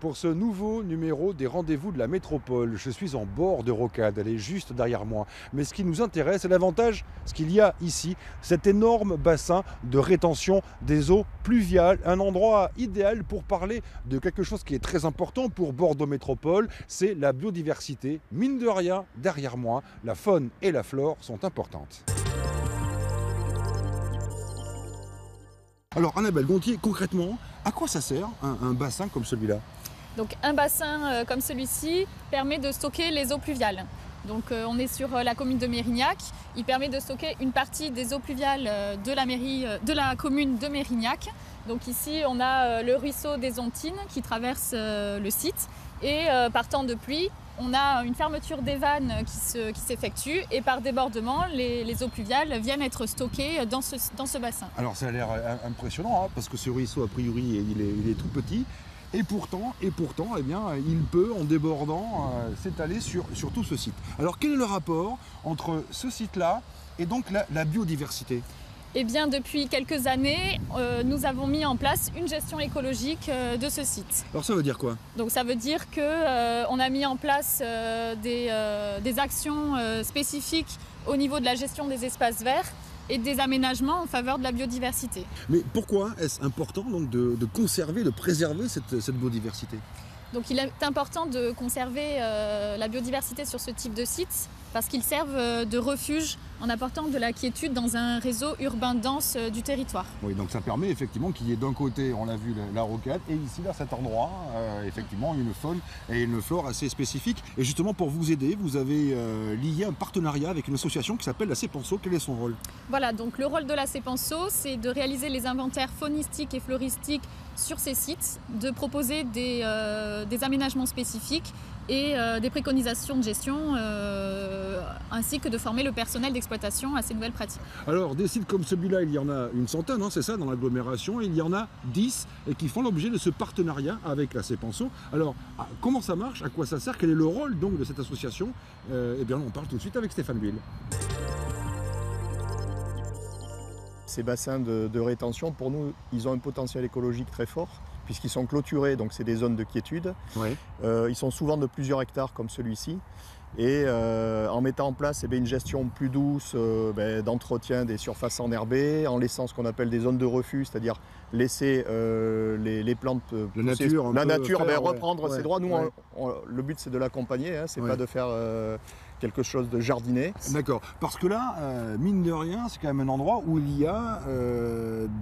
pour ce nouveau numéro des rendez-vous de la métropole. Je suis en bord de rocade, elle est juste derrière moi. Mais ce qui nous intéresse, c'est davantage ce qu'il y a ici, cet énorme bassin de rétention des eaux pluviales, un endroit idéal pour parler de quelque chose qui est très important pour Bordeaux Métropole, c'est la biodiversité. Mine de rien, derrière moi, la faune et la flore sont importantes. Alors Annabelle Gontier, concrètement, à quoi ça sert un bassin comme celui-là? Donc un bassin comme celui-ci permet de stocker les eaux pluviales. Donc on est sur la commune de Mérignac. Il permet de stocker une partie des eaux pluviales de la commune de Mérignac. Donc ici on a le ruisseau des Ontines qui traverse le site et par temps de pluie on a une fermeture des vannes qui s'effectue et par débordement les eaux pluviales viennent être stockées dans ce bassin. Alors ça a l'air impressionnant parce que ce ruisseau a priori il est tout petit. Et pourtant, eh bien, il peut, en débordant, s'étaler sur tout ce site. Alors, quel est le rapport entre ce site-là et donc la biodiversité ? Eh bien, depuis quelques années, nous avons mis en place une gestion écologique de ce site. Alors, ça veut dire quoi ? Donc, ça veut dire qu'on a mis en place des actions spécifiques au niveau de la gestion des espaces verts et des aménagements en faveur de la biodiversité. Mais pourquoi est-ce important donc, de conserver, de préserver cette biodiversité ? Donc il est important de conserver la biodiversité sur ce type de site parce qu'ils servent de refuge en apportant de la quiétude dans un réseau urbain dense du territoire. Oui, donc ça permet effectivement qu'il y ait d'un côté, on l'a vu, la rocade, et ici, vers cet endroit, effectivement, une faune et une flore assez spécifiques. Et justement, pour vous aider, vous avez lié un partenariat avec une association qui s'appelle la CEPANSO. Quel est son rôle ? Voilà, donc le rôle de la CEPANSO, c'est de réaliser les inventaires faunistiques et floristiques sur ces sites, de proposer des aménagements spécifiques et des préconisations de gestion, ainsi que de former le personnel d'exploitation à ces nouvelles pratiques. Alors, des sites comme celui-là, il y en a une centaine, hein, c'est ça, dans l'agglomération, il y en a 10 et qui font l'objet de ce partenariat avec la CEPANSO. Alors, comment ça marche ? À quoi ça sert ? Quel est le rôle donc de cette association ? Eh bien, on parle tout de suite avec Stéphane Buil. Ces bassins de rétention, pour nous, ils ont un potentiel écologique très fort, puisqu'ils sont clôturés, donc c'est des zones de quiétude. Ouais. Ils sont souvent de plusieurs hectares comme celui-ci. Et en mettant en place une gestion plus douce d'entretien des surfaces enherbées, en laissant ce qu'on appelle des zones de refus, c'est-à-dire laisser les plantes pousser, la nature reprendre ses droits. Nous, le but c'est de l'accompagner, hein, c'est pas de faire quelque chose de jardiné. D'accord, parce que là, mine de rien, c'est quand même un endroit où il y a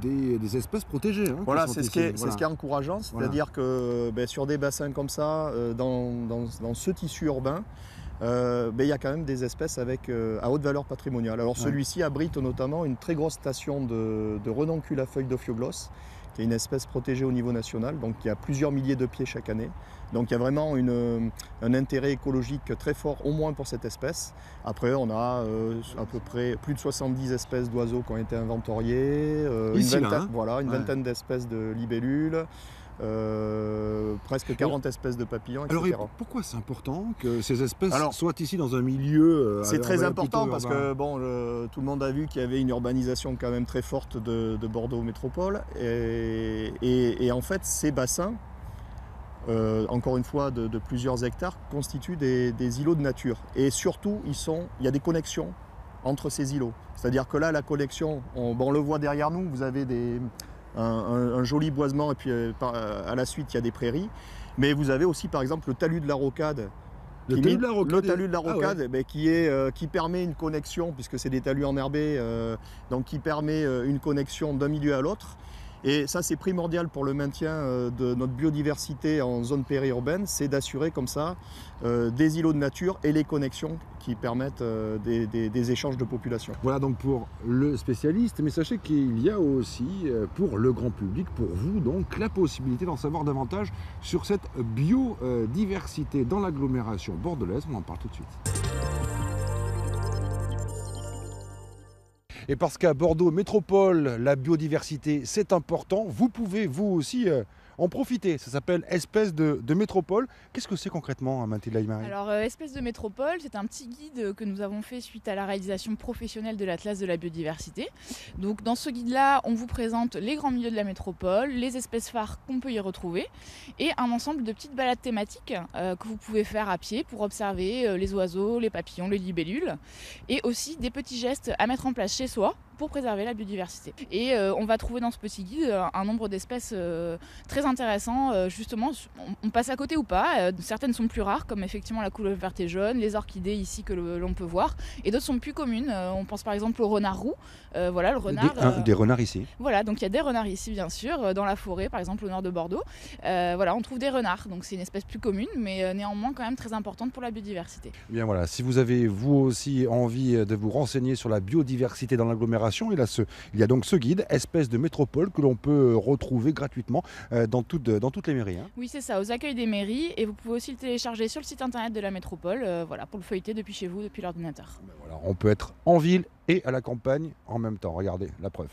des espèces protégées. Hein, voilà, c'est ce qui est encourageant, c'est-à-dire que sur des bassins comme ça, dans ce tissu urbain, il y a quand même des espèces à haute valeur patrimoniale. Alors celui-ci abrite notamment une très grosse station de renoncule à feuilles d'ophioglosse, qui est une espèce protégée au niveau national, donc qui a plusieurs milliers de pieds chaque année. Donc il y a vraiment un intérêt écologique très fort, au moins pour cette espèce. Après, on a à peu près plus de 70 espèces d'oiseaux qui ont été inventoriées, une vingtaine d'espèces de libellules, presque 40 espèces de papillons, etc. Alors pourquoi c'est important que ces espèces soient ici dans un milieu c'est très important parce que tout le monde a vu qu'il y avait une urbanisation quand même très forte de Bordeaux Métropole et en fait ces bassins, encore une fois de plusieurs hectares, constituent des îlots de nature et surtout il y a des connexions entre ces îlots. C'est-à-dire que là la connexion, on le voit derrière nous, vous avez un joli boisement et puis à la suite il y a des prairies, mais vous avez aussi par exemple le talus de la Rocade. Le talus de la Rocade qui permet une connexion, puisque c'est des talus enherbés, donc qui permet une connexion d'un milieu à l'autre. Et ça c'est primordial pour le maintien de notre biodiversité en zone périurbaine, c'est d'assurer comme ça des îlots de nature et les connexions qui permettent des échanges de population. Voilà donc pour le spécialiste, mais sachez qu'il y a aussi pour le grand public, pour vous donc, la possibilité d'en savoir davantage sur cette biodiversité dans l'agglomération bordelaise. On en parle tout de suite. Et parce qu'à Bordeaux Métropole, la biodiversité, c'est important, vous pouvez vous aussi en profiter. Ça s'appelle Espèces de métropole. Qu'est-ce que c'est concrètement, Mathilde Aymarie? Alors, Espèces de métropole, c'est un petit guide que nous avons fait suite à la réalisation professionnelle de l'Atlas de la biodiversité. Donc, dans ce guide-là, on vous présente les grands milieux de la métropole, les espèces phares qu'on peut y retrouver et un ensemble de petites balades thématiques que vous pouvez faire à pied pour observer les oiseaux, les papillons, les libellules et aussi des petits gestes à mettre en place chez soi pour préserver la biodiversité. Et on va trouver dans ce petit guide un nombre d'espèces très intéressant. Justement, on passe à côté ou pas. Certaines sont plus rares, comme effectivement la couleuvre verte et jaune, les orchidées ici que l'on peut voir, et d'autres sont plus communes. On pense par exemple au renard roux. Voilà, le renard. Des renards ici. Voilà, donc il y a des renards ici, bien sûr, dans la forêt, par exemple au nord de Bordeaux. Voilà, on trouve des renards, donc c'est une espèce plus commune, mais néanmoins quand même très importante pour la biodiversité. Bien voilà, si vous avez vous aussi envie de vous renseigner sur la biodiversité dans l'agglomération, il y a donc ce guide, Espèces de métropole, que l'on peut retrouver gratuitement dans toutes les mairies. Hein. Oui, c'est ça, aux accueils des mairies, et vous pouvez aussi le télécharger sur le site internet de la métropole, voilà, pour le feuilleter depuis chez vous, depuis l'ordinateur. Ben voilà, on peut être en ville et à la campagne en même temps, regardez la preuve.